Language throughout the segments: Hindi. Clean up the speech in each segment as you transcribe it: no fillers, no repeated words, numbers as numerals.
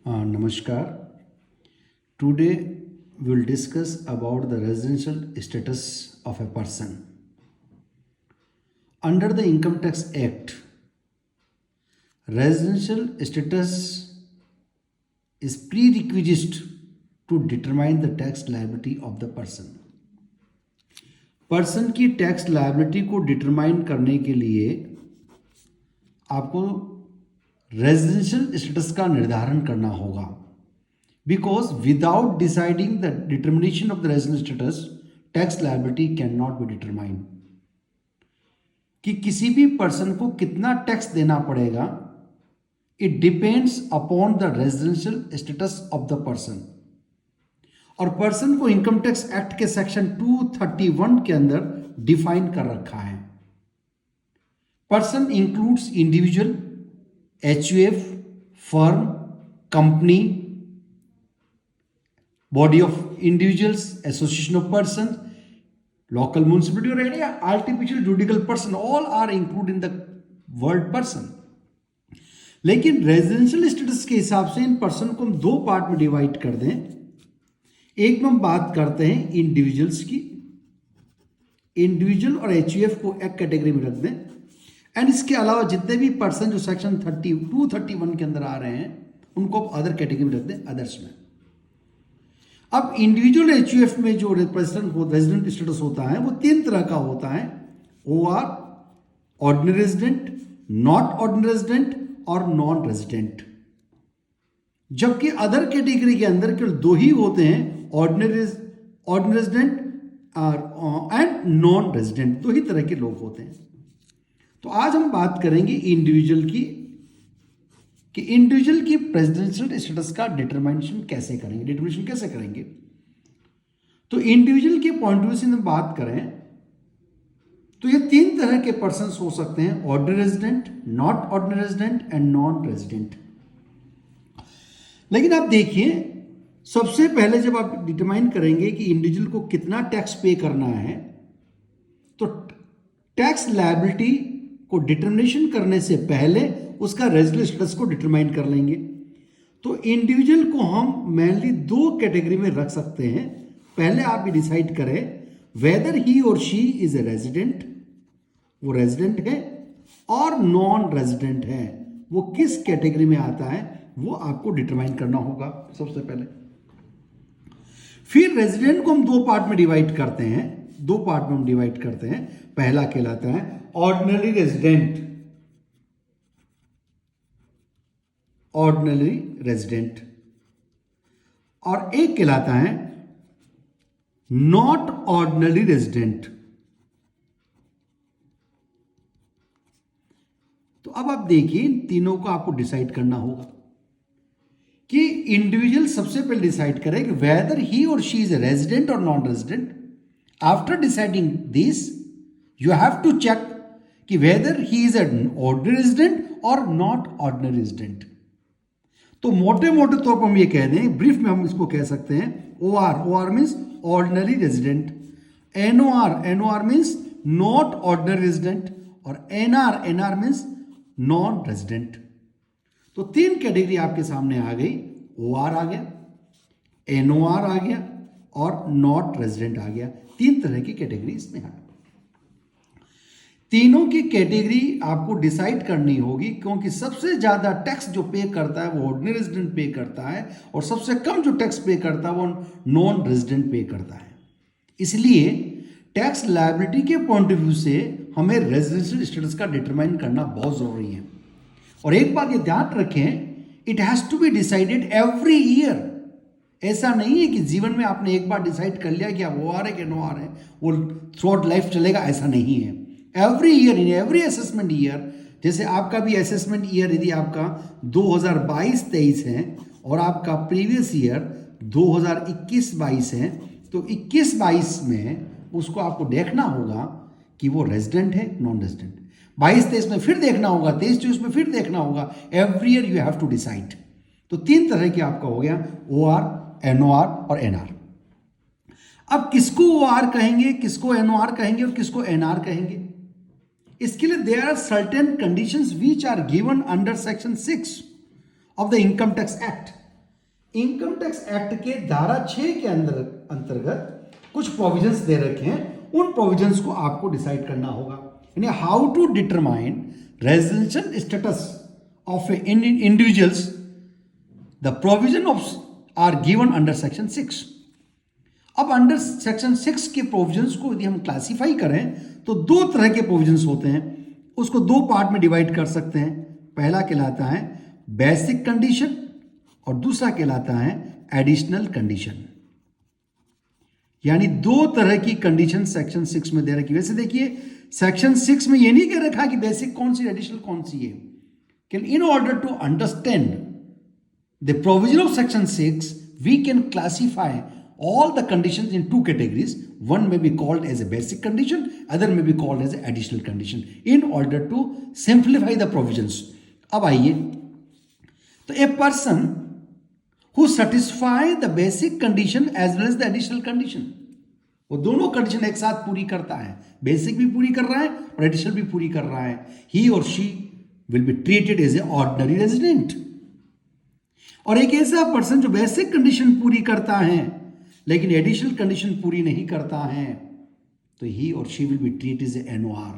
Namaskar. Today we will discuss about the residential status of a person. Under the Income Tax Act, residential status is prerequisite to determine the tax liability of the person. Person की टैक्स लायबिलिटी को डिटरमाइन करने के लिए आपको रेजिडेंशियल स्टेटस का निर्धारण करना होगा, because without deciding the determination of the residential status tax liability can not be determined. कि किसी भी पर्सन को कितना टैक्स देना पड़ेगा, it depends upon the residential status of the person. और पर्सन को इनकम टैक्स एक्ट के सेक्शन 231 के अंदर डिफाइन कर रखा है। Person includes individual, HUF, firm, company, body of individuals, association of person, local municipality or any artificial juridical person, all are included in the word person. लेकिन रेजिडेंशियल स्टेटस के हिसाब से इन पर्सन को हम दो पार्ट में डिवाइड कर दें। एक में हम बात करते हैं इंडिविजुअल्स की, इंडिविजुअल और एचयूएफ को एक कैटेगरी में रख दें, एंड इसके अलावा जितने भी पर्सन जो सेक्शन 231 के अंदर आ रहे हैं उनको अदर कैटेगरी में रख दें, अदर्स में। अब इंडिविजुअल एचयूएफ में जो रेजिडेंट स्टेटस होता है वो तीन तरह का होता है, OR, ordinary resident, not ordinary resident और नॉन रेजिडेंट। जबकि अदर कैटेगरी के अंदर केवल दो ही होते हैं, ordinary resident and non resident, दो ही तरह के लोग होते हैं। तो आज हम बात करेंगे इंडिविजुअल की, कि इंडिविजुअल की रेजिडेंशियल स्टेटस का डिटरमिनेशन कैसे करेंगे। तो इंडिविजुअल के पॉइंट ऑफ व्यू से हम बात करें तो ये तीन तरह के पर्सन हो सकते हैं, ordinary resident, not ordinary resident and non resident. लेकिन आप देखिए, सबसे पहले जब आप डिटरमाइन करेंगे कि इंडिविजुअल को कितना टैक्स पे करना है, तो टैक्स लायबिलिटी को डिटर्मिनेशन करने से पहले उसका रेजिडेंशियल स्टेटस को डिटरमाइन कर लेंगे। तो इंडिविजुअल को हम मेनली दो कैटेगरी में रख सकते हैं। पहले आप ये डिसाइड करें वेदर ही और शी इज ए रेजिडेंट, वो रेजिडेंट है, और नॉन रेजिडेंट है, वो किस कैटेगरी में आता है वो आपको डिटरमाइन करना होगा सबसे पहले। फिर रेजिडेंट को हम दो पार्ट में डिवाइड करते हैं। पहला कहलाता है ऑर्डिनरी रेजिडेंट, और एक कहलाता है नॉट ऑर्डिनरी रेजिडेंट। तो अब आप देखिए, इन तीनों को आपको डिसाइड करना होगा कि इंडिविजुअल सबसे पहले डिसाइड करे कि वेदर ही और शी इज ए रेजिडेंट और non resident. After deciding this you have to check कि whether he is an ordinary resident और नॉट ऑर्डिनरी रेजिडेंट। तो मोटे तौर पर हम ये कह दें, ब्रीफ में हम इसको कह सकते हैं OR means ordinary resident, NOR means not ordinary resident, और एनआर मीन्स नॉन रेजिडेंट। तो तीन कैटेगरी आपके सामने आ गई, ओआर आ गया, एनओआर आ गया और नॉट रेजिडेंट आ गया। तीन तरह की कैटेगरी इसमें है। तीनों की कैटेगरी आपको डिसाइड करनी होगी, क्योंकि सबसे ज्यादा टैक्स जो पे करता है वो ऑर्डिनरी रेजिडेंट पे करता है, और सबसे कम जो टैक्स पे करता है वो नॉन रेजिडेंट पे करता है। इसलिए टैक्स लायबिलिटी के पॉइंट ऑफ व्यू से हमें रेजिडेंशियल स्टेटस का डिटरमाइन करना बहुत जरूरी है। और एक बात ये ध्यान रखें, it has to be decided every year. ऐसा नहीं है कि जीवन में आपने एक बार डिसाइड कर लिया कि आप ओआर है कि नोआर है, वो थ्रू आउट लाइफ चलेगा, ऐसा नहीं है। Every year, in every assessment year, जैसे आपका भी असेसमेंट ईयर यदि आपका 2022-23 है और आपका प्रीवियस ईयर 2021-22 है, तो 21-22 में उसको आपको देखना होगा कि वो रेजिडेंट है, नॉन रेजिडेंट। 22-23 में फिर देखना होगा, 23-24 में फिर देखना होगा। Every year you have to decide. तो तीन तरह के आपका हो गया, ओआर, एनओआर और एनआर। अब किसको ओआर कहेंगे, किसको एनओआर कहेंगे और किसको एनआर कहेंगे, इसके लिए there are certain conditions which are given under section 6 of the income tax act. Income tax act के धारा 6 के अंतर्गत कुछ प्रोविजंस दे रखे हैं, उन प्रोविजंस को आपको डिसाइड करना होगा। यानी how to determine residential status of individuals, the provision of are given under section 6। अब अंडर सेक्शन 6 के प्रोविजंस को यदि हम क्लासिफाई करें तो दो तरह के प्रोविजंस होते हैं, उसको दो पार्ट में डिवाइड कर सकते हैं। पहला कहलाता है बेसिक कंडीशन और दूसरा कहलाता है एडिशनल कंडीशन। यानी दो तरह की कंडीशन सेक्शन 6 में दे रखी। वैसे देखिए सेक्शन 6 में ये नहीं कह रखा कि बेसिक कौन सी एडिशनल कौन सी है, कि in order to understand the provision of section 6 we can classify all the conditions in two categories. One may be called as a basic condition, other may be called as an additional condition, in order to simplify the provisions. अब आइए, तो a person who satisfy the basic condition as well as the additional condition, वो दोनों कंडीशन एक साथ पूरी करता है, बेसिक भी पूरी कर रहा है और एडिशनल भी पूरी कर रहा है, he or she will be treated as an ordinary resident. और एक ऐसा पर्सन जो बेसिक कंडीशन पूरी करता है लेकिन एडिशनल कंडीशन पूरी नहीं करता है, तो ही और she will be treated as NOR.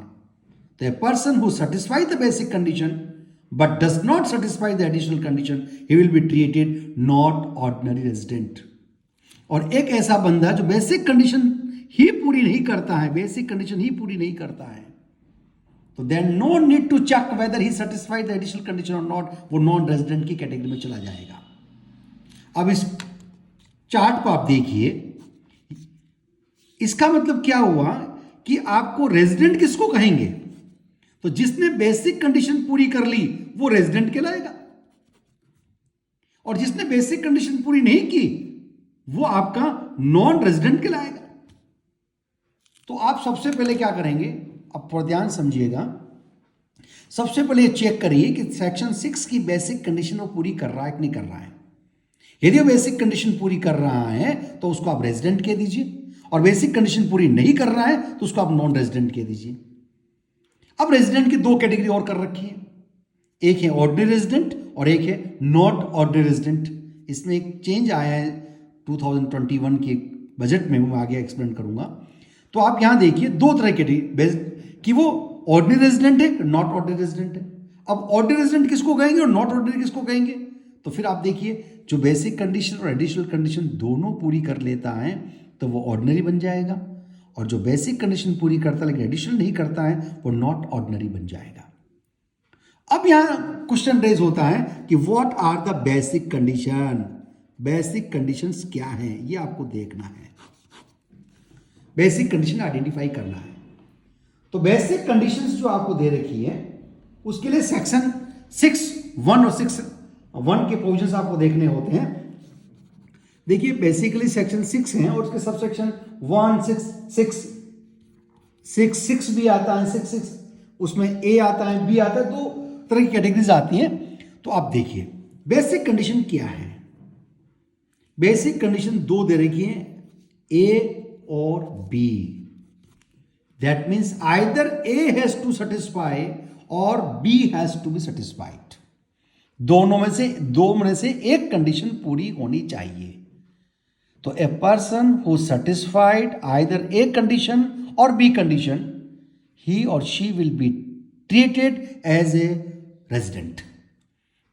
तो a person who satisfy the basic condition but does not satisfy the additional condition, he will be treated not ordinary resident. और एक ऐसा बंदा जो बेसिक कंडीशन ही पूरी नहीं करता है, बेसिक कंडीशन ही पूरी नहीं करता है, तो then no need to check whether he satisfy the additional condition or not, वो नॉन रेजिडेंट की कैटेगरी में चला जाएगा। अब इस चार्ट को आप देखिए, इसका मतलब क्या हुआ कि आपको रेजिडेंट किसको कहेंगे, तो जिसने बेसिक कंडीशन पूरी कर ली वो रेजिडेंट कहलाएगा, और जिसने बेसिक कंडीशन पूरी नहीं की वो आपका नॉन रेजिडेंट कहलाएगा। तो आप सबसे पहले क्या करेंगे, अब पर ध्यान समझिएगा, सबसे पहले चेक करिए कि सेक्शन 6 की बेसिक कंडीशन वो पूरी कर रहा है कि नहीं कर रहा है। यदि वो बेसिक कंडीशन पूरी कर रहा है तो उसको आप रेजिडेंट कह दीजिए, और बेसिक कंडीशन पूरी नहीं कर रहा है तो उसको आप नॉन रेजिडेंट कह दीजिए। अब रेजिडेंट की दो कैटेगरी और कर रखी है, एक है ऑर्डिनरी रेजिडेंट और एक है नॉट ऑर्डिनरी रेजिडेंट। इसमें एक चेंज आया है 2021 के बजट में, मैं आगे एक्सप्लेन करूंगा। तो आप यहां देखिए दो तरह के कि वो ऑर्डिनरी रेजिडेंट है, नॉट ऑर्डिनरी रेजिडेंट है। अब ऑर्डिनरी रेजिडेंट किसको कहेंगे और नॉट ऑर्डिनरी किसको कहेंगे, तो फिर आप देखिए जो बेसिक कंडीशन और एडिशनल कंडीशन दोनों पूरी कर लेता है तो वो ऑर्डिनरी बन जाएगा, और जो बेसिक कंडीशन पूरी करता है लेकिन एडिशनल नहीं करता है वो नॉट ऑर्डिनरी बन जाएगा। अब यहां क्वेश्चन रेज होता है कि what are the basic condition, basic conditions क्या हैं, ये आपको देखना है, बेसिक कंडीशन आइडेंटिफाई करना है। तो बेसिक कंडीशंस जो आपको दे रखी है उसके लिए सेक्शन 6(1) और 6(1) के प्रोविजंस आपको देखने होते हैं। देखिए बेसिकली सेक्शन 6 है और उसके सब सेक्शन 1, 6 भी आता है, 6 उसमें ए आता है, बी आता है, दो तरह की कैटेगरीज आती हैं। तो आप देखिए बेसिक कंडीशन क्या है, बेसिक कंडीशन दो दे रखी है, ए और B. That means either A has to satisfy और B has to be satisfied, दोनों में से एक कंडीशन पूरी होनी चाहिए। तो a person who satisfied either A condition और बी कंडीशन, ही और she will be treated as a resident,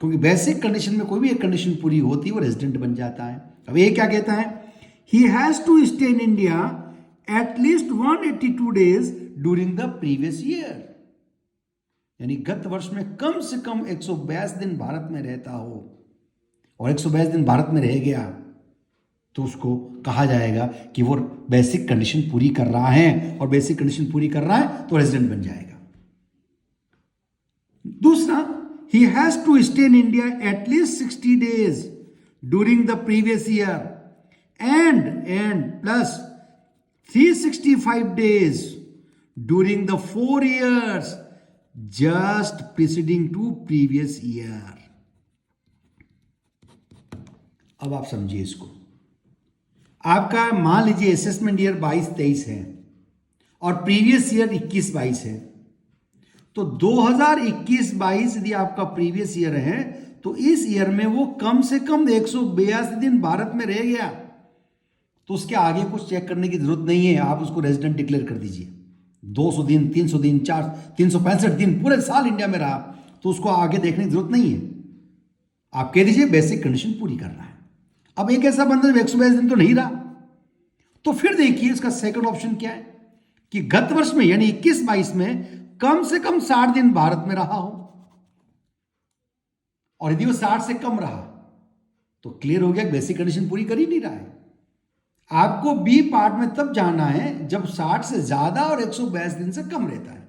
क्योंकि बेसिक कंडीशन में कोई भी एक कंडीशन पूरी होती है वो रेजिडेंट बन जाता है। अब ये क्या कहता है, he has to stay in India at least 182 days during the previous year, यानी गत वर्ष में कम से कम 122 दिन भारत में रहता हो, और 122 दिन भारत में रह गया तो उसको कहा जाएगा कि वो बेसिक कंडीशन पूरी कर रहा है, और बेसिक कंडीशन पूरी कर रहा है तो रेजिडेंट बन जाएगा। दूसरा, he has to stay in India at least 60 days during the previous year and plus 365 days during the 4 years just preceding to previous year। अब आप समझिए इसको, आपका मान लीजिए असेसमेंट ईयर 22-23 है और प्रीवियस ईयर 21-22 है, तो 2021-22 यदि आपका प्रीवियस ईयर है तो इस ईयर में वो कम से कम 182 दिन भारत में रह गया, तो उसके आगे कुछ चेक करने की जरूरत नहीं है, आप उसको रेजिडेंट डिक्लेयर कर दीजिए। 200 दिन, 300 दिन, 365 दिन, पूरे साल इंडिया में रहा, तो उसको आगे देखने की जरूरत नहीं है। आप कह दीजिए बेसिक कंडीशन पूरी कर रहा है। अब एक ऐसा बंदा जब 182 दिन तो नहीं रहा, तो फिर देखिए इसका सेकंड ऑप्शन क्या है कि गत वर्ष में यानी 21-22 में कम से कम 60 दिन भारत में रहा हो, और यदि वो 60 से कम रहा तो क्लियर हो गया बेसिक कंडीशन पूरी कर ही नहीं रहा है। आपको बी पार्ट में तब जाना है जब 60 से ज्यादा और 182 दिन से कम रहता है।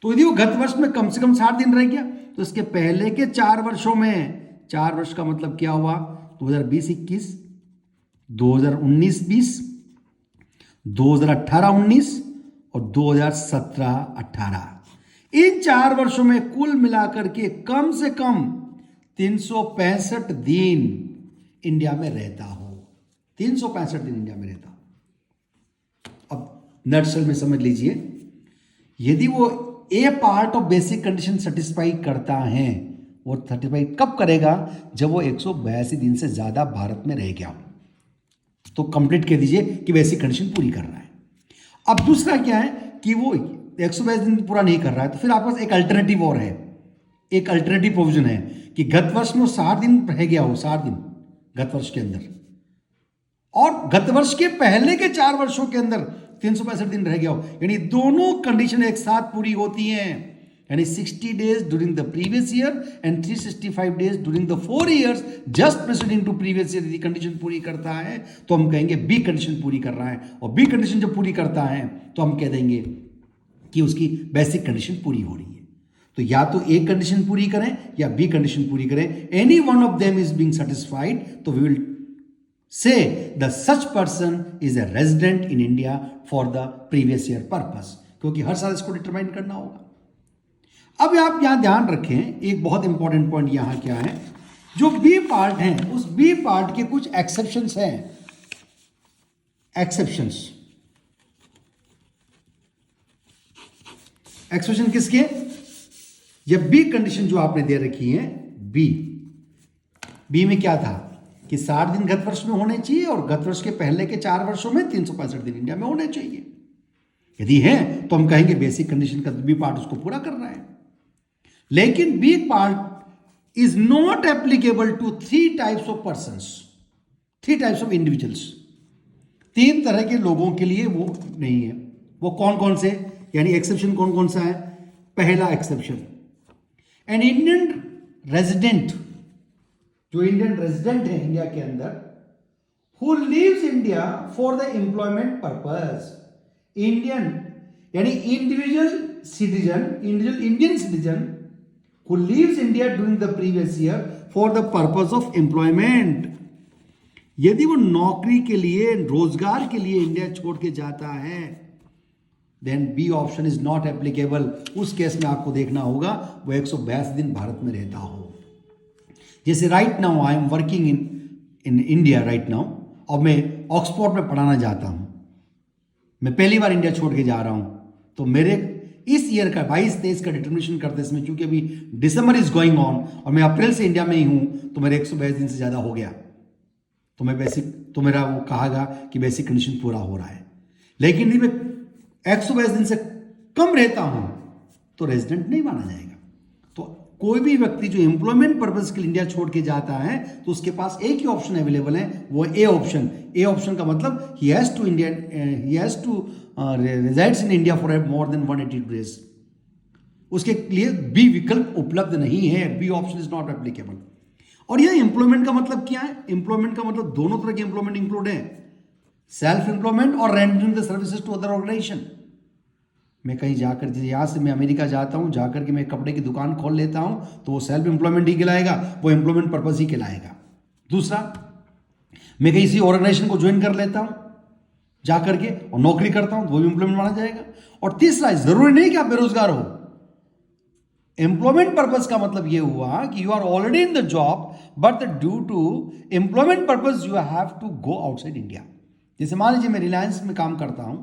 तो यदि वो गत वर्ष में कम से कम 60 दिन रह गया, तो इसके पहले के 4 वर्षों में, 4 वर्ष का मतलब क्या हुआ, 2020-21, 2019-20, 2018-19 और 2017-18, इन 4 वर्षों में कुल मिलाकर के कम से कम 365 दिन इंडिया में रहता हो, 365 दिन इंडिया में रहता हो। अब नटशेल में समझ लीजिए, यदि वो a part of basic condition satisfy करता है, वो सेटिस्फाई कब करेगा, जब वो 182 दिन से ज्यादा भारत में रह गया हो, तो कंप्लीट कह दीजिए कि बेसिक कंडीशन पूरी कर रहा है। अब दूसरा क्या है कि वो 182 दिन पूरा नहीं कर रहा है, तो फिर आपके पास एक अल्टरनेटिव और है, एक अल्टरनेटिव प्रोविजन है कि गत वर्ष में 60 दिन रह गया हो, 60 दिन गत वर्ष के अंदर, और गत वर्ष के पहले के 4 वर्षों के अंदर 365 दिन रह गया हो, यानी दोनों कंडीशन एक साथ पूरी होती हैं, यानी 60 days during the previous year and 365 days during the 4 years just preceding to previous year. यदि कंडीशन पूरी करता है तो हम कहेंगे बी कंडीशन पूरी कर रहा है, और बी कंडीशन जब पूरी करता है तो हम कह देंगे कि उसकी बेसिक कंडीशन पूरी हो रही है। तो या तो ए कंडीशन पूरी करें या बी कंडीशन पूरी करें, any one of them is being satisfied, तो we will say the such person is a resident in India for the previous year purpose, क्योंकि हर साल इसको डिटरमाइन करना होगा। अब आप यहां ध्यान रखें, एक बहुत इंपॉर्टेंट पॉइंट यहां क्या है, जो बी पार्ट है उस बी पार्ट के कुछ एक्सेप्शंस हैं। एक्सेप्शंस, एक्सेप्शन किसके, ये बी कंडीशन जो आपने दे रखी है, बी में क्या था कि 60 दिन गत वर्ष में होने चाहिए और गत वर्ष के पहले के 4 वर्षों में 365 दिन इंडिया में होने चाहिए। यदि है तो हम कहेंगे बेसिक कंडीशन का बी पार्ट उसको पूरा कर रहा है। लेकिन B part is not applicable to 3 types of persons, 3 types of individuals, 3 तरह के लोगों के लिए वो नहीं है। वो कौन कौन से, यानी एक्सेप्शन कौन कौन सा है। पहला एक्सेप्शन, एन इंडियन रेजिडेंट, जो इंडियन रेजिडेंट है इंडिया के अंदर, who lives India for the employment purpose, Indian यानी individual citizen, individual Indian citizen who lives India during the previous year for the purpose of employment. यदि वो नौकरी के लिए, रोजगार के लिए इंडिया छोड़ के जाता है, then B option is not applicable. उस केस में आपको देखना होगा वो 182 दिन भारत में रहता हो। जैसे right now I am working in India right now, और मैं ऑक्सफोर्ड में पढ़ाना जाता हूं, मैं पहली बार इंडिया छोड़ के जा रहा हूं, तो मेरे इस ईयर का 22-23 का डिटर्मिनेशन करते इसमें, क्योंकि अभी दिसंबर इज गोइंग ऑन और मैं अप्रैल से इंडिया में ही हूं, तो मेरे 122 दिन से ज्यादा हो गया, तो मैं बेसिक, तो मेरा वो कहागा कि बेसिक कंडीशन पूरा हो रहा है। लेकिन यदि मैं 122 दिन से कम रहता हूं तो रेजिडेंट नहीं माना जाएगा। तो कोई भी व्यक्ति जो एम्प्लॉयमेंट पर्पज के लिए इंडिया छोड़ के जाता है तो उसके पास एक ही ऑप्शन अवेलेबल है, वो ए ऑप्शन। ए ऑप्शन का मतलब he has to resides in India for more than 180 days. उसके लिए बी विकल्प उपलब्ध नहीं है, B option is not applicable. और यह एम्प्लॉयमेंट का मतलब क्या है, एम्प्लॉयमेंट का मतलब दोनों तरह के एम्प्लॉयमेंट इंक्लूड है, सेल्फ एम्प्लॉयमेंट और rendering the services to other organisation. मैं कहीं जाकर, जैसे यहाँ से मैं अमेरिका जाता हूँ, जाकर के मैं कपड़े की दुकान खोल लेता हूँ, तो वो सेल्फ एम्प्लॉयमेंट ही कहलाएगा, वो एम्प्लॉयमेंट पर्पज ही कहलाएगा। दूसरा, मैं किसी ऑर्गेनाइजेशन को ज्वाइन कर लेता हूँ जाकर के और नौकरी करता हूँ, तो वो भी एम्प्लॉयमेंट माना जाएगा। और तीसरा, जरूरी नहीं कि आप बेरोजगार हो। एम्प्लॉयमेंट पर्पज का मतलब यह हुआ कि you are already in the job but due to employment purpose you have to go outside India. जैसे मान लीजिए मैं रिलायंस में काम करता हूं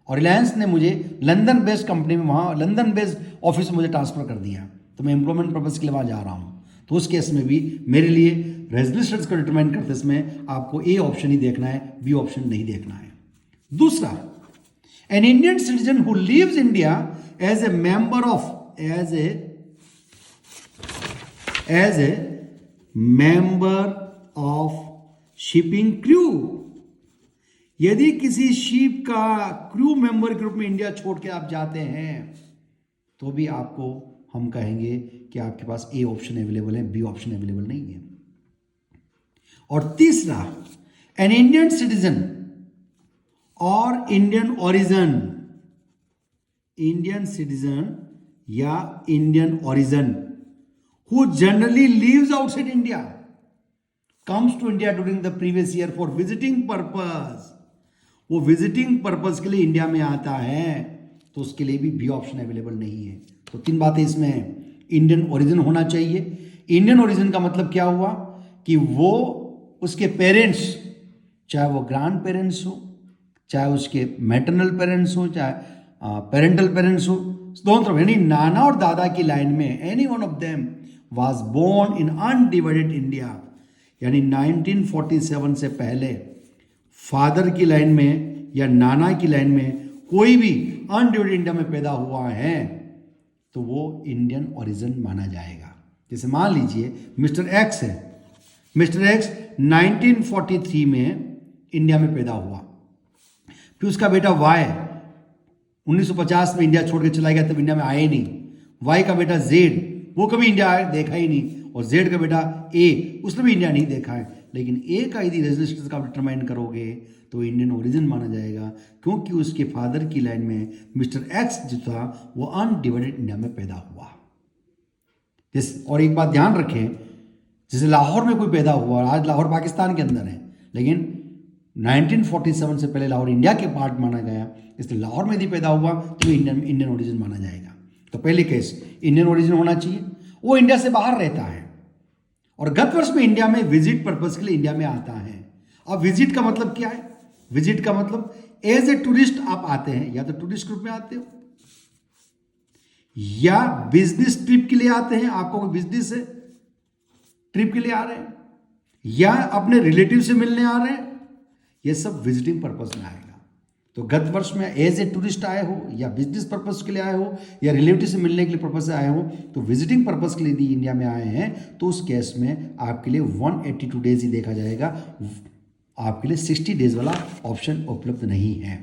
और रिलायंस ने मुझे लंदन बेस्ड कंपनी में, वहां लंदन बेस्ड ऑफिस में मुझे ट्रांसफर कर दिया, तो मैं एम्प्लॉयमेंट पर्पज के लिए वहां जा रहा हूं, तो उस केस में भी मेरे लिए रेजिडेंशियल स्टेटस को डिटरमाइन करते इसमें आपको ए ऑप्शन ही देखना है, बी ऑप्शन नहीं देखना है। दूसरा, an Indian citizen who leaves India as a member of as a member of shipping crew, यदि किसी शिप का क्रू मेंबर के रूप में इंडिया छोड़ के आप जाते हैं तो भी आपको हम कहेंगे कि आपके पास ए ऑप्शन अवेलेबल है, बी ऑप्शन अवेलेबल नहीं है। और तीसरा, एन इंडियन सिटीजन और इंडियन ओरिजिन, इंडियन सिटीजन या Indian origin who generally leaves outside India comes to India during the previous year for visiting purpose, वो विजिटिंग पर्पस के लिए इंडिया में आता है तो उसके लिए भी बी ऑप्शन अवेलेबल नहीं है। तो तीन बातें इसमें हैं, इंडियन ओरिजिन होना चाहिए। इंडियन ओरिजिन का मतलब क्या हुआ कि वो उसके पेरेंट्स, चाहे वो ग्रैंड पेरेंट्स हो, चाहे उसके मैटरनल पेरेंट्स हो, चाहे पेरेंटल पेरेंट्स हो, दोनों तरफ, यानी नाना और दादा की लाइन में any one of them was born in undivided India, यानी 1947 से पहले फादर की लाइन में या नाना की लाइन में कोई भी अनडिवाइडेड इंडिया में पैदा हुआ है तो वो इंडियन ओरिजिन माना जाएगा। जैसे मान लीजिए मिस्टर एक्स है, मिस्टर एक्स 1943 में इंडिया में पैदा हुआ, फिर उसका बेटा वाई 1950 में इंडिया छोड़ के चला गया, तब इंडिया में आया ही नहीं। वाई का बेटा जेड, वो कभी इंडिया देखा ही नहीं, और जेड का बेटा ए, उसने भी इंडिया नहीं देखा है। लेकिन ए का यदि रेजिडेंशियल का डिटरमाइन करोगे तो इंडियन ओरिजिन माना जाएगा, क्योंकि उसके फादर की लाइन में मिस्टर एक्स जो था वो अनडिवाइडेड इंडिया में पैदा हुआ। और एक बात ध्यान रखें, जैसे लाहौर में कोई पैदा हुआ, आज लाहौर पाकिस्तान के अंदर है, लेकिन 1947 से पहले लाहौर इंडिया के पार्ट माना गया, इसलिए लाहौर में यदि पैदा हुआ तो इंडियन ओरिजिन माना जाएगा। तो पहले केस इंडियन ओरिजिन होना चाहिए, वो इंडिया से बाहर रहता है और गत वर्ष में इंडिया में विजिट पर्पस के लिए इंडिया में आता है। अब विजिट का मतलब क्या है? विजिट का मतलब एज ए टूरिस्ट आप आते हैं, या तो टूरिस्ट ग्रुप में आते हो या बिजनेस ट्रिप के लिए आते हैं, आपको कोई बिजनेस है ट्रिप के लिए आ रहे हैं, या अपने रिलेटिव से मिलने आ रहे हैं, ये सब विजिटिंग पर्पस में आएगा। तो गत वर्ष में एज ए टूरिस्ट आए हो या बिजनेस पर्पस के लिए आए हो या रिलेटिव से मिलने के लिए पर्पस से आए हो, तो विजिटिंग पर्पस के लिए यदि इंडिया में आए हैं तो उस केस में आपके लिए 182 डेज ही देखा जाएगा, आपके लिए 60 डेज वाला ऑप्शन उपलब्ध नहीं है।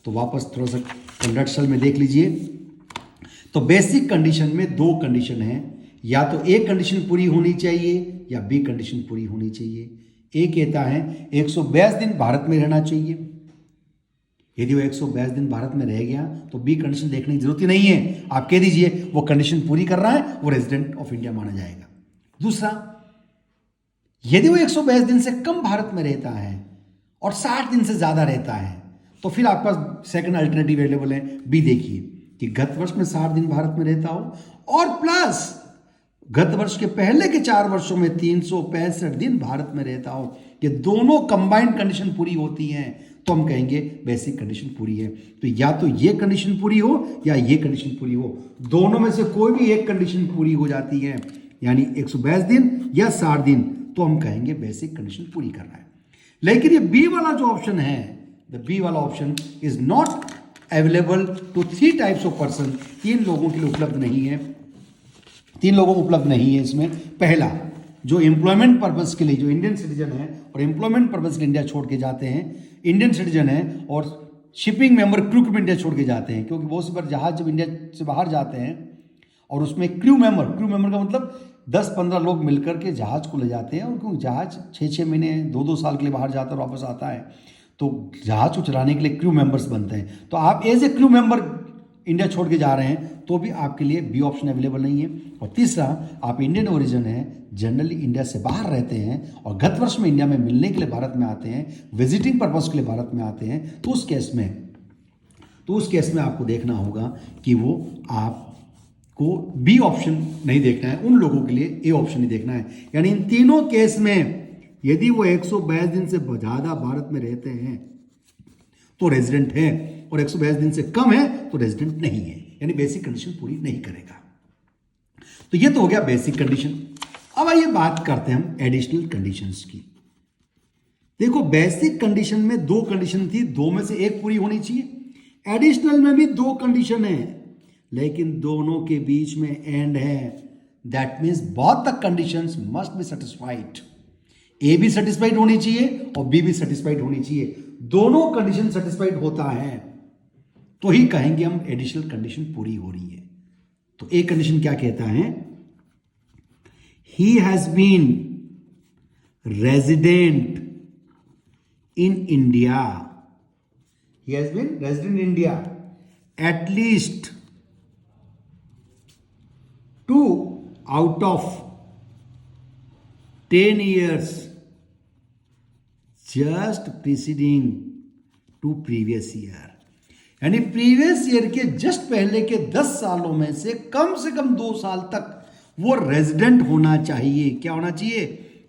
तो वापस थोड़ा सा कंडक्शल में देख लीजिए। तो बेसिक कंडीशन में दो कंडीशन है, या तो ए कंडीशन पूरी होनी चाहिए या बी कंडीशन पूरी होनी चाहिए। ए कहता है 142 दिन भारत में रहना चाहिए, यदि वो 142 दिन भारत में रह गया तो बी कंडीशन देखने की जरूरत ही नहीं है, आप कह दीजिए वो कंडीशन पूरी कर रहा है, वो रेजिडेंट ऑफ इंडिया माना जाएगा। दूसरा, यदि वो 142 दिन से कम भारत में रहता है और 60 दिन से ज्यादा रहता है तो फिर आपके पास सेकंड अल्टरनेटिव अवेलेबल है, बी देखिए कि गत वर्ष में 60 दिन भारत में रहता हो और प्लस गत वर्ष के पहले के 4 वर्षों में 365 दिन भारत में रहता हो, ये दोनों कंबाइंड कंडीशन पूरी होती हैं तो हम कहेंगे बेसिक कंडीशन पूरी है। तो या तो ये कंडीशन पूरी हो या ये कंडीशन पूरी हो, दोनों में से कोई भी एक कंडीशन पूरी हो जाती है, यानी 122 दिन या 60 दिन, तो हम कहेंगे बेसिक कंडीशन पूरी कर रहा है। लेकिन ये बी वाला जो ऑप्शन है, द बी वाला option is not available to 3 types of person, 3 लोगों के लिए उपलब्ध नहीं है, 3 लोगों को उपलब्ध नहीं है इसमें। पहला, जो एम्प्लॉयमेंट पर्पस के लिए जो इंडियन सिटीजन है और एम्प्लॉयमेंट पर्पस के लिए इंडिया छोड़ के जाते हैं, इंडियन सिटीजन है और शिपिंग मेंबर क्रू में इंडिया छोड़ के जाते हैं, क्योंकि बहुत सी बार जहाज जब इंडिया से बाहर जाते हैं और उसमें क्रू मेंबर का मतलब 10-15 लोग मिलकर के जहाज को ले जाते हैं, और क्योंकि जहाज 6-6 महीने 2-2 साल के लिए बाहर जाता है और वापस आता है, तो जहाज को चलाने के लिए क्रू मेंबर्स बनते हैं। तो आप as a crew member India छोड़ के जा रहे हैं तो भी आपके लिए बी ऑप्शन अवेलेबल नहीं है। और तीसरा, आप इंडियन ओरिजिन है, जनरली इंडिया से बाहर रहते हैं और गत वर्ष में इंडिया में मिलने के लिए भारत में आते हैं, विजिटिंग पर्पस के लिए भारत में आते हैं, तो उस केस में आपको देखना होगा कि वो आपको बी ऑप्शन नहीं देखना है, उन लोगों के लिए ए ऑप्शन ही देखना है। यानी इन तीनों केस में यदि वो 122 दिन से ज़्यादा भारत में रहते हैं तो रेजिडेंट है, और 122 दिन से कम है तो रेजिडेंट नहीं है, यानी बेसिक कंडीशन पूरी नहीं करेगा। तो ये तो हो गया बेसिक कंडीशन। अब आइए बात करते हैं हम एडिशनल कंडीशंस की। देखो, बेसिक कंडीशन में दो कंडीशन थी, दो में से एक पूरी होनी चाहिए। एडिशनल में भी दो कंडीशन है, लेकिन दोनों के बीच में एंड है। That means both the conditions must be satisfied. A भी सेटिस्फाइड होनी चाहिए और बी भी सेटिस्फाइड होनी चाहिए। दोनों कंडीशन सेटिस्फाइड होता है तो ही कहेंगे हम एडिशनल कंडीशन पूरी हो रही है। तो एक कंडीशन क्या कहता है, he has been resident in India. He has been resident in India at least 2 out of 10 years just preceding to previous year. यानी प्रीवियस ईयर के जस्ट पहले के 10 सालों में से कम 2 साल तक वो रेजिडेंट होना चाहिए। क्या होना चाहिए?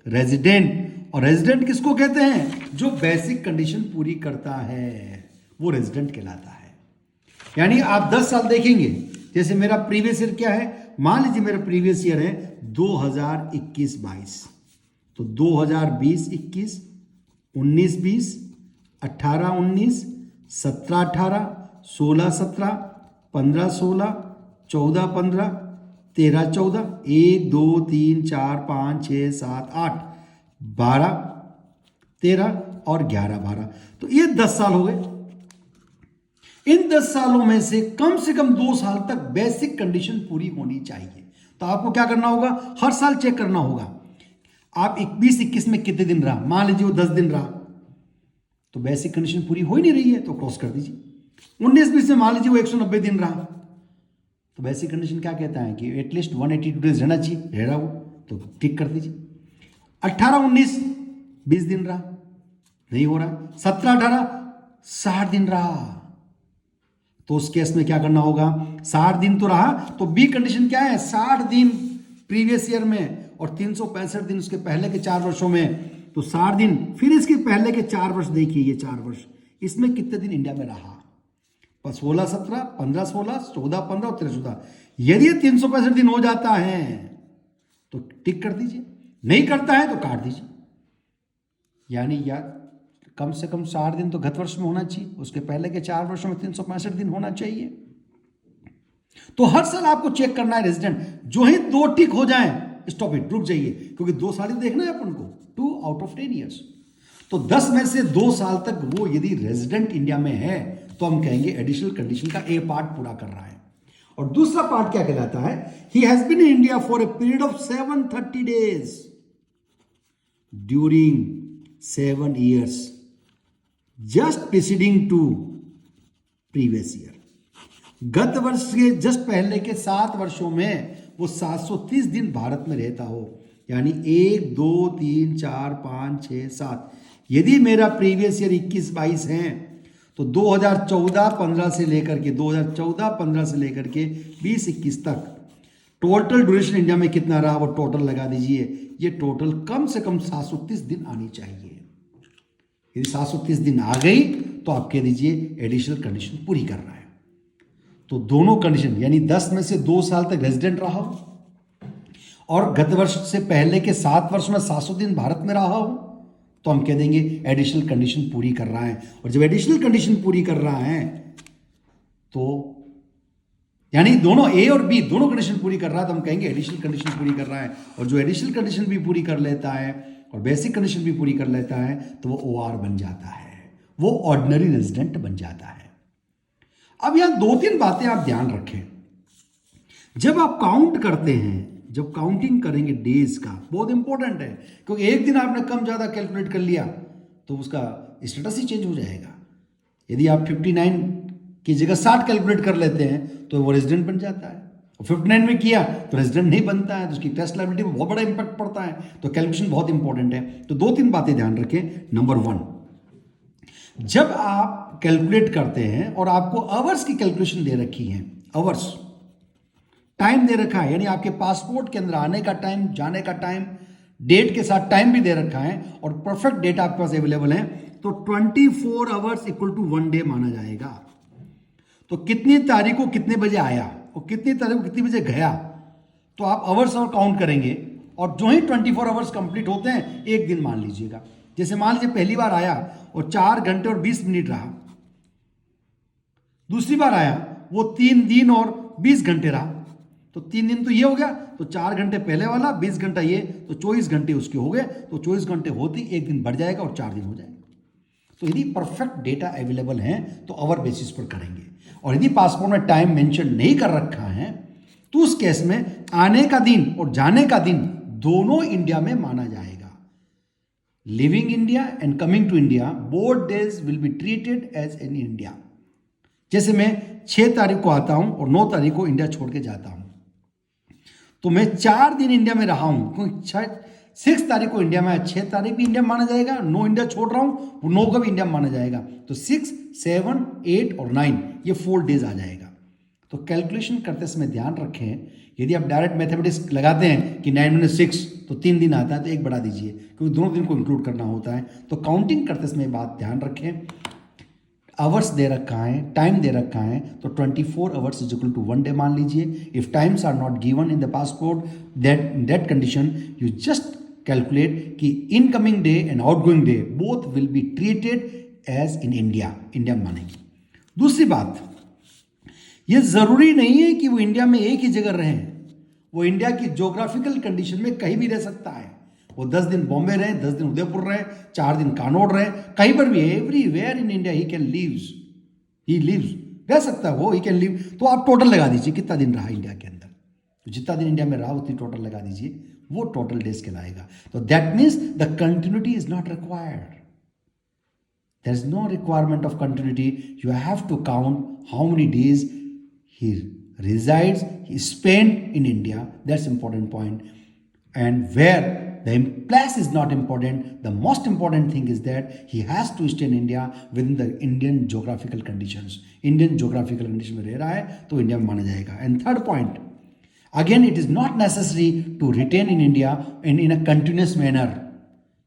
रेजिडेंट। और रेजिडेंट किसको कहते हैं? जो बेसिक कंडीशन पूरी करता है वो रेजिडेंट कहलाता है। यानी आप 10 साल देखेंगे, जैसे मेरा प्रीवियस ईयर क्या है, मान लीजिए मेरा प्रीवियस ईयर है 2021-22, तो 2020-21, 19-20, 18-19, 17-18, 16-17, 15-16, 14-15, 13-14, 1 2 3 4 5 6 7 8 12 13 और 11 12, तो ये 10 साल हो गए। इन 10 सालों में से कम 2 साल तक बेसिक कंडीशन पूरी होनी चाहिए। तो आपको क्या करना होगा? हर साल चेक करना होगा। आप 20-21 में कितने दिन रहा, मान लीजिए वो 10 दिन रहा, तो बेसिक कंडीशन पूरी हो ही नहीं रही है तो क्रॉस कर दीजिए। 19-20 में मान लीजिए वो 190 दिन रहा, तो बेसिक कंडीशन क्या कहता है कि एटलीस्ट 182 डेज रहना चाहिए, रह रहा वो, तो टिक कर दीजिए। 18-19 20 दिन रहा, नहीं हो रहा। 17-18 60 दिन रहा, तो उस केस में क्या करना होगा? 60 दिन तो रहा, तो बी कंडीशन क्या है? 60 दिन प्रीवियस ईयर में और 365 दिन उसके पहले के 4 वर्षों में, तो 60 दिन फिर इसके पहले के 4 वर्ष देखिए, ये 4 वर्ष इसमें कितने दिन इंडिया में रहा? 16-17, 15-16, 14-15 और 13-14। यदि 365 दिन हो जाता है तो टिक कर दीजिए, नहीं करता है तो काट दीजिए। यानी या कम से कम 60 दिन तो गत वर्ष में होना चाहिए, उसके पहले के 4 वर्षों में 365 दिन होना चाहिए। तो हर साल आपको चेक करना है रेजिडेंट। जो ही 2 टिक हो जाए, स्टॉप इट, रुक जाइए, क्योंकि 2 साल ही देखना है अपन को, 2 out of 10 years। तो 10 में से 2 साल तक वो यदि रेजिडेंट इंडिया में है तो हम कहेंगे एडिशनल कंडीशन का ए पार्ट पूरा कर रहा है। और दूसरा पार्ट क्या कहलाता है? He has been in India for a period of 730 days during 7 years just preceding to previous year. गत वर्ष के जस्ट पहले के 7 वर्षों में वो 730 दिन भारत में रहता हो, यानी 1 2 3 4 5 6 7। यदि मेरा प्रीवियस ईयर 21-22 है तो 2014-15 से लेकर के 2014-15 से लेकर के 20-21 तक टोटल ड्यूरेशन इंडिया में कितना रहा वो टोटल लगा दीजिए। ये टोटल कम से कम 730 दिन आनी चाहिए। यदि 730 दिन आ गई तो आप कह दीजिए एडिशनल कंडीशन पूरी कर रहा है। तो दोनों कंडीशन, यानी 10 में से 2 साल तक रेजिडेंट रहा हो और गत वर्ष से पहले के 7 वर्ष में 700 दिन भारत में रहा हो, तो हम कह देंगे एडिशनल कंडीशन पूरी कर रहा है। और जब एडिशनल कंडीशन पूरी कर रहा है तो यानी दोनों ए और बी दोनों कंडीशन पूरी कर रहा है, तो हम कहेंगे एडिशनल कंडीशन पूरी कर रहा है। और जो एडिशनल कंडीशन भी पूरी कर लेता है और बेसिक कंडीशन भी पूरी कर लेता है तो वो OR बन जाता है, वो ऑर्डिनरी रेजिडेंट बन जाता है। अब यहां 2-3 बातें आप ध्यान रखें। जब आप काउंट करते हैं, जब काउंटिंग करेंगे डेज का, बहुत इंपॉर्टेंट है, क्योंकि एक दिन आपने कम ज्यादा कैलकुलेट कर लिया तो उसका स्टेटस ही चेंज हो जाएगा। यदि आप 59 की जगह 60 कैलकुलेट कर लेते हैं तो वो रेजिडेंट बन जाता है, और 59 में किया तो रेजिडेंट नहीं बनता है, तो उसकी टेस्ट लायबिलिटी में बहुत बड़ा इंपैक्ट पड़ता है। तो कैलकुलेशन बहुत इंपॉर्टेंट है। तो 2-3 बातें ध्यान रखें। नंबर 1, जब आप कैलकुलेट करते हैं और आपको आवर्स की कैलकुलेशन दे रखी है, आवर्स टाइम दे रखा है, यानी आपके पासपोर्ट के अंदर आने का टाइम, जाने का टाइम, डेट के साथ टाइम भी दे रखा है और परफेक्ट डेट आपके पास अवेलेबल है, तो 24 आवर्स इक्वल टू 1 डे माना जाएगा। तो कितनी तारीख को कितने बजे आया और कितनी तारीख को कितने बजे गया, तो आप आवर्स और काउंट करेंगे और जो ही 24 आवर्स कंप्लीट होते हैं एक दिन मान लीजिएगा। जैसे मान लीजिए पहली बार आया और 4 घंटे और 20 मिनट रहा, दूसरी बार आया वो 3 दिन और 20 घंटे रहा, तो 3 दिन तो ये हो गया, तो 4 घंटे पहले वाला, 20 घंटा ये, तो 24 घंटे उसके हो गए। तो 24 घंटे होते ही एक दिन बढ़ जाएगा और 4 दिन हो जाएगा। तो यदि परफेक्ट डेटा अवेलेबल है तो आवर बेसिस पर करेंगे, और यदि पासपोर्ट में टाइम मेंशन नहीं कर रखा है तो उस केस में आने का दिन और जाने का दिन दोनों इंडिया में माना जाएगा। Living India and coming to India both days will be treated as in India. जैसे मैं 6 तारीख को आता हूं और 9 तारीख को इंडिया छोड़ के जाता हूं, तो मैं 4 दिन इंडिया में रहा हूं, क्योंकि 6 तारीख को इंडिया में आया, 6 तारीख भी इंडिया में माना जाएगा, 9 इंडिया छोड़ रहा हूं, 9 का भी इंडिया में माना जाएगा। तो 6, 7, 8 और 9 ये 4 डेज आ जाएगा। तो कैलकुलेशन करते समय ध्यान रखें, यदि आप डायरेक्ट मैथमेटिक्स लगाते हैं कि 9 - 6 तो 3 दिन आता है, तो 1 बढ़ा दीजिए, क्योंकि दोनों दिन को इंक्लूड करना होता है। तो काउंटिंग करते समय बात ध्यान रखें, आवर्स दे रखा है, टाइम दे रखा है, तो 24 hours is equal to 1 day मान लीजिए। If times are not given in the passport, that condition you just calculate कि incoming day and outgoing day both will be treated as in India, India मानेंगे। दूसरी बात, ये जरूरी नहीं है कि वो इंडिया में एक ही जगह रहें, वो इंडिया की ज्योग्राफिकल कंडीशन में कहीं भी रह सकता है। वो 10 दिन बॉम्बे रहे, 10 दिन उदयपुर रहे, 4 दिन कानौड़ रहे, कहीं पर भी, everywhere in India he can lives, रह सकता है वो, ही कैन लिव। तो आप टोटल लगा दीजिए कितना दिन रहा इंडिया के अंदर, तो जितना दिन इंडिया में रहा उतनी टोटल लगा दीजिए, वो टोटल डेज कहलाएगा। तो that means the continuity is not required, there is no requirement of continuity. You have to count how many days he resides, he spent in India. That's important point. And where the place is not important, the most important thing is that he has to stay in India within the Indian geographical conditions. Indian geographical condition में रह रहा है तो इंडिया में माना जाएगा। And third point, again it is not necessary to retain in India in a continuous manner.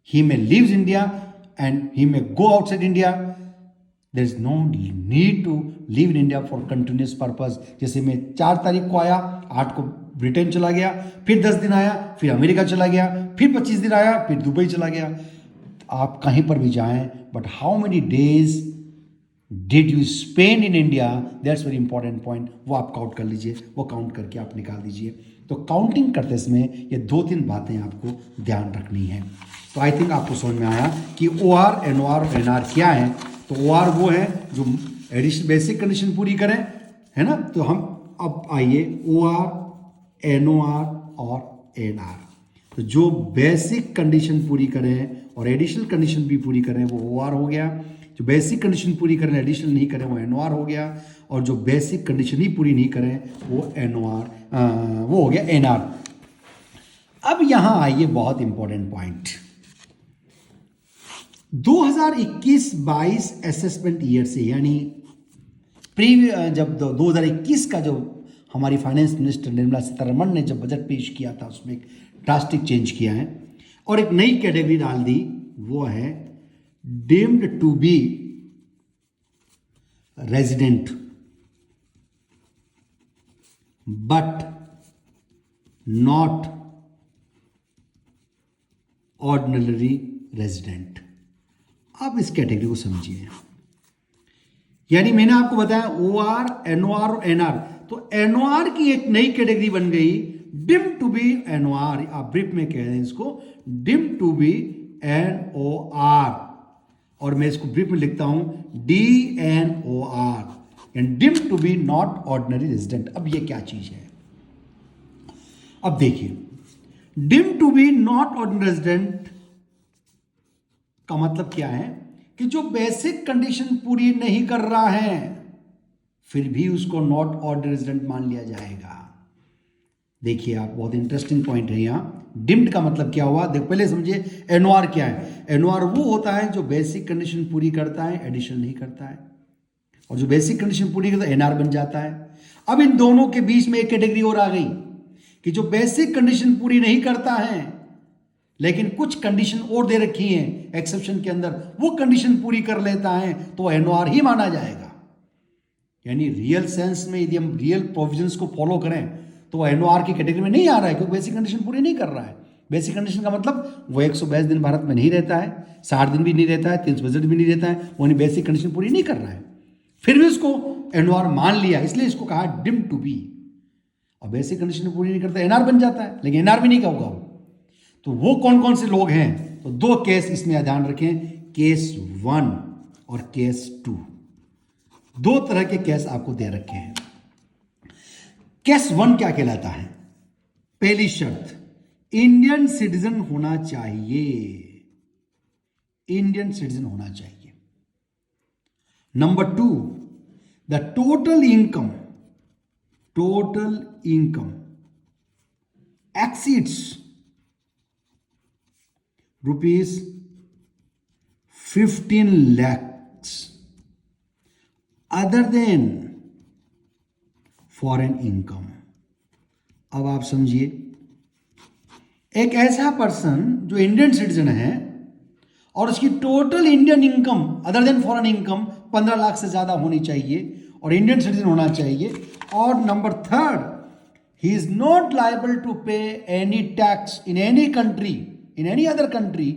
He may leave India and he may go outside India. There is no need to live in India for continuous purpose. जैसे मैं 4 तारीख को आया, 8 को ब्रिटेन चला गया, फिर 10 दिन आया, फिर अमेरिका चला गया, फिर 25 दिन आया, फिर दुबई चला गया। आप कहीं पर भी जाएं, but how many days did you spend in India, that's very important point. वो आप काउंट कर लीजिए, वो काउंट करके आप निकाल दीजिए। तो काउंटिंग करते समय ये 2-3 बातें आपको ध्यान रखनी है। तो आई थिंक आपको समझ में आया कि OR, NOR और NR क्या है। तो OR वो है जो एडिशन बेसिक कंडीशन पूरी करें, है ना। तो हम अब आइए OR, NOR और NR। तो जो बेसिक कंडीशन पूरी करें और एडिशनल कंडीशन भी पूरी करें वो OR हो गया, जो बेसिक कंडीशन पूरी करें एडिशनल नहीं करें वो NOR हो गया, और जो बेसिक कंडीशन ही पूरी नहीं करें वो वो हो गया NR। अब यहां आइए बहुत इंपॉर्टेंट पॉइंट, 2021-22 असेसमेंट ईयर से, यानी जब 2021 का जो हमारी फाइनेंस मिनिस्टर निर्मला सीतारमण ने जब बजट पेश किया था उसमें एक ड्रास्टिक चेंज किया है और एक नई कैटेगरी डाल दी, वो है deemed to be resident but not ordinary resident. आप इस कैटेगरी को समझिए, यानी मैंने आपको बताया OR, NOR और NR, तो NOR की एक नई कैटेगरी बन गई डिम टू बी NOR, आप ब्रीफ में कह रहे हैं इसको डिम टू बी NOR, और मैं इसको ब्रीफ में लिखता हूं DNOR, यानी deem to be not ordinary resident. अब ये क्या चीज है, अब देखिए, deem to be not ordinary resident का मतलब क्या है कि जो बेसिक कंडीशन पूरी नहीं कर रहा है फिर भी उसको नॉट ऑर्डिनरी रेजिडेंट मान लिया जाएगा। देखिए आप, बहुत इंटरेस्टिंग पॉइंट है यहां। डिम्ड का मतलब क्या हुआ, देखो पहले समझिए NOR क्या है। NOR वो होता है जो बेसिक कंडीशन पूरी करता है, एडिशन नहीं करता है, और जो बेसिक कंडीशन पूरी करता है NR बन जाता है। अब इन दोनों के बीच में एक कैटेगरी और आ गई कि जो बेसिक कंडीशन पूरी नहीं करता है लेकिन कुछ कंडीशन और दे रखी है एक्सेप्शन के अंदर, वो कंडीशन पूरी कर लेता है तो NOR ही माना जाएगा। यानी रियल सेंस में यदि हम रियल प्रोविजंस को फॉलो करें तो NOR की कैटेगरी में नहीं आ रहा है क्योंकि बेसिक कंडीशन पूरी नहीं कर रहा है। बेसिक कंडीशन का मतलब वो 122 दिन भारत में नहीं रहता है, 60 दिन भी नहीं रहता है, 365 भी नहीं रहता है, वो बेसिक कंडीशन पूरी नहीं कर रहा है, फिर भी उसको एनओआर मान लिया, इसलिए इसको कहा डिम टू बी। और बेसिक कंडीशन पूरी नहीं करता एनआर बन जाता है, लेकिन एनआर भी नहीं होगा वो। तो वो कौन कौन से लोग हैं? तो दो केस इसमें ध्यान रखें, केस 1 और केस 2। दो तरह के केस आपको दे रखे हैं। केस 1 क्या कहलाता है? पहली शर्त, इंडियन सिटीजन होना चाहिए, इंडियन सिटीजन होना चाहिए। Number 2, the total income exceeds rupees 15 lakhs other than foreign income. अब आप समझिए, एक ऐसा पर्सन जो इंडियन सिटीजन है और उसकी total Indian income other than foreign income 15 lakh से ज्यादा होनी चाहिए और इंडियन सिटीजन होना चाहिए। और number 3, he is not liable to pay any tax in any country, in any other country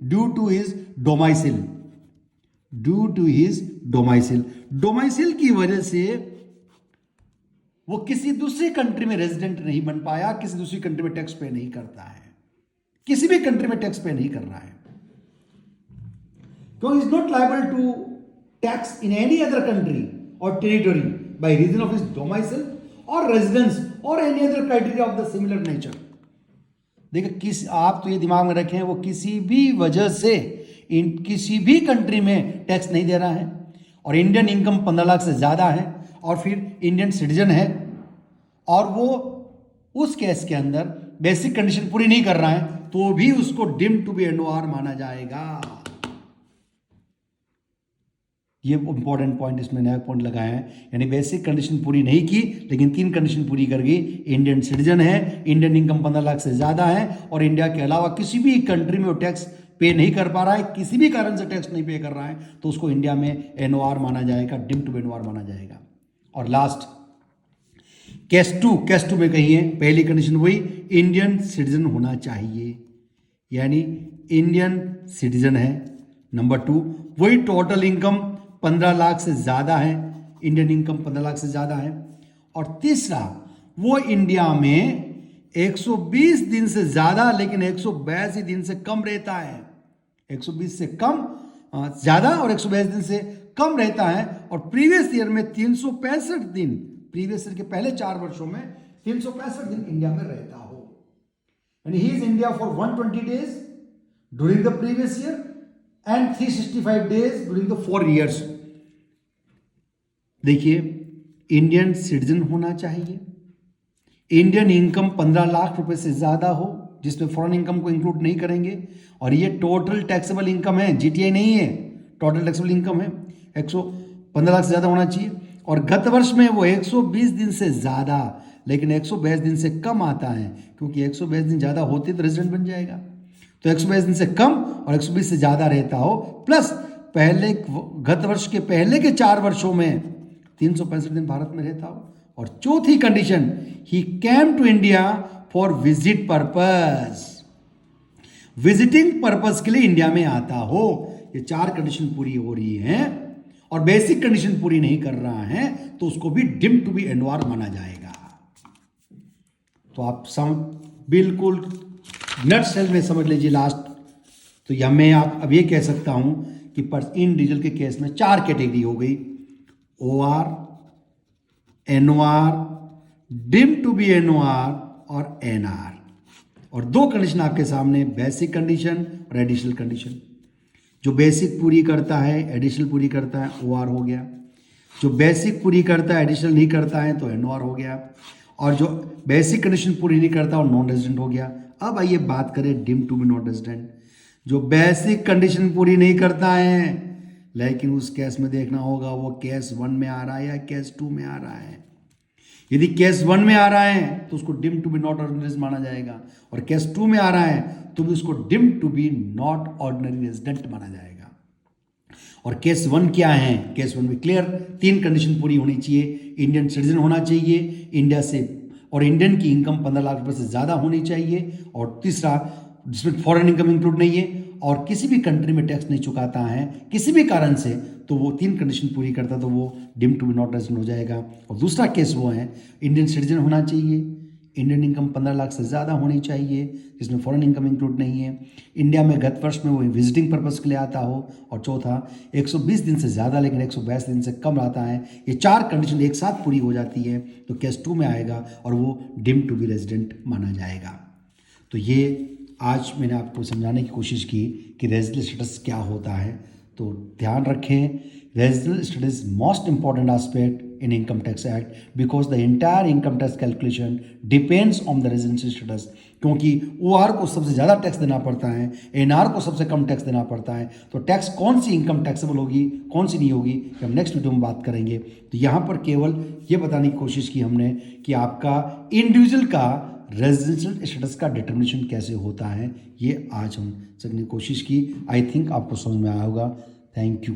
due to his domicile, domicile की वजह से वो किसी दूसरी कंट्री में रेजिडेंट नहीं बन पाया, किसी दूसरी कंट्री में टैक्स पे नहीं करता है, किसी भी कंट्री में टैक्स पे नहीं कर रहा है, तो is not liable to tax in any other country और territory by reason of his domicile और रेजिडेंस और any other criteria of the similar nature. देखिए, आप तो ये दिमाग में रखें, वो किसी भी वजह से किसी भी कंट्री में टैक्स नहीं दे रहा है और इंडियन इनकम 15 लाख से ज़्यादा है और फिर इंडियन सिटीजन है और वो उस केस के अंदर बेसिक कंडीशन पूरी नहीं कर रहा है, तो भी उसको डिम टू बी एनओआर माना जाएगा। ये इंपॉर्टेंट पॉइंट इसमें नया पॉइंट लगाया है, यानी बेसिक कंडीशन पूरी नहीं की लेकिन 3 कंडीशन पूरी कर गई। इंडियन सिटीजन है, इंडियन इनकम 15 लाख से ज़्यादा है और इंडिया के अलावा किसी भी कंट्री में वो टैक्स पे नहीं कर पा रहा है, किसी भी कारण से टैक्स नहीं पे कर रहा है, तो उसको इंडिया में एनओआर माना जाएगा, डिम टू एनओआर माना जाएगा। और लास्ट केस 2 में कहिए, पहली कंडीशन वही इंडियन सिटीजन होना चाहिए, यानी इंडियन सिटीजन है। नंबर 2 वही टोटल इनकम 15 लाख से ज़्यादा है, इंडियन इनकम 15 लाख से ज़्यादा है। और तीसरा, वो इंडिया में 120 दिन से ज़्यादा लेकिन 182 दिन से कम रहता है, 120 से कम ज़्यादा और 182 दिन से कम रहता है और प्रीवियस ईयर में 365 दिन, प्रीवियस ईयर के पहले 4 वर्षों में 365 दिन इंडिया में रहता हो, यानी he is India for 120 days during the previous year and 365 days during the 4 years। देखिए, इंडियन सिटीजन होना चाहिए, इंडियन इनकम 15 लाख रुपए से ज्यादा हो जिसमें फॉरेन इनकम को इंक्लूड नहीं करेंगे, और ये टोटल टैक्सेबल इनकम है, जीटीआई नहीं है, टोटल टैक्सेबल इनकम है, 115 लाख से ज्यादा होना चाहिए। और गत वर्ष में वो 120 दिन से ज्यादा लेकिन 182 दिन से कम आता है, क्योंकि 182 दिन ज्यादा होते तो रेजिडेंट बन जाएगा, तो 122 दिन से कम और 120 से ज़्यादा रहता हो, प्लस पहले गत वर्ष के पहले के 4 वर्षों में 365 दिन भारत में रहता हो। और चौथी condition, he came to India for visit purpose, visiting purpose के लिए इंडिया में आता हो। ये 4 कंडीशन पूरी हो रही हैं और बेसिक कंडीशन पूरी नहीं कर रहा है तो उसको भी डिम टू बी एनओआर माना जाएगा। तो आप बिल्कुल नट सेल में समझ लीजिए लास्ट। तो या मैं आप अब ये कह सकता हूं कि इंडिविजुअल के केस में 4 कैटेगरी हो गई, OR, NOR, deem to be NOR और एनआर। और 2 कंडीशन आपके सामने, बेसिक कंडीशन और एडिशनल कंडीशन। जो बेसिक पूरी करता है, एडिशनल पूरी करता है, ओआर हो गया। जो बेसिक पूरी करता है, एडिशनल नहीं करता है तो एनओआर हो गया। और जो बेसिक कंडीशन पूरी नहीं करता और नॉन रेजिडेंट हो गया। अब आइए बात करें deem to be not resident. जो बेसिक कंडीशन पूरी नहीं करता है लेकिन उस केस में देखना होगा वो केस 1 में आ रहा है या केस 2 में आ रहा है। यदि केस 1 में आ रहा है तो उसको deem to be not ordinary माना जाएगा, और केस 2 में आ रहा है तो भी उसको deem to be not ordinary resident माना जाएगा। और केस 1 क्या है? केस 1 में क्लियर 3 कंडीशन पूरी होनी चाहिए, इंडियन सिटीजन होना चाहिए, इंडिया से और इंडियन की इनकम 15 लाख रुपए से ज़्यादा होनी चाहिए, और तीसरा जिसमें फॉरेन इनकम इंक्लूड नहीं है और किसी भी कंट्री में टैक्स नहीं चुकाता है किसी भी कारण से, तो वो 3 कंडीशन पूरी करता है तो वो deem to be not resident हो जाएगा। और दूसरा केस वो है इंडियन सिटीजन होना चाहिए, इंडियन इनकम 15 लाख से ज़्यादा होनी चाहिए जिसमें फॉरेन इनकम इंक्लूड नहीं है, इंडिया में गत वर्ष में वो विजिटिंग पर्पज़ के लिए आता हो, और चौथा 120 दिन से ज़्यादा लेकिन 182 दिन से कम आता है। ये 4 कंडीशन एक साथ पूरी हो जाती है तो केस 2 में आएगा और वो डीम टू बी रेजिडेंट माना जाएगा। तो ये आज मैंने आपको समझाने की कोशिश की कि रेजिडेंशियल स्टेटस क्या होता है। तो ध्यान रखें, residential status most important aspect in income tax act because the entire income tax calculation depends on the residential status। क्योंकि OR को सबसे ज़्यादा टैक्स देना पड़ता है, NR को सबसे कम टैक्स देना पड़ता है, तो टैक्स कौन सी इनकम टैक्सेबल होगी कौन सी नहीं होगी हम नेक्स्ट वीडियो में बात करेंगे। तो यहाँ पर केवल ये बताने की कोशिश की हमने कि आपका इंडिविजुअल का रेजिडेंशियल स्टेटस का डिटर्मिनेशन कैसे होता है, ये आज हम समझने की कोशिश की। आई थिंक आपको समझ में आया होगा। Thank you.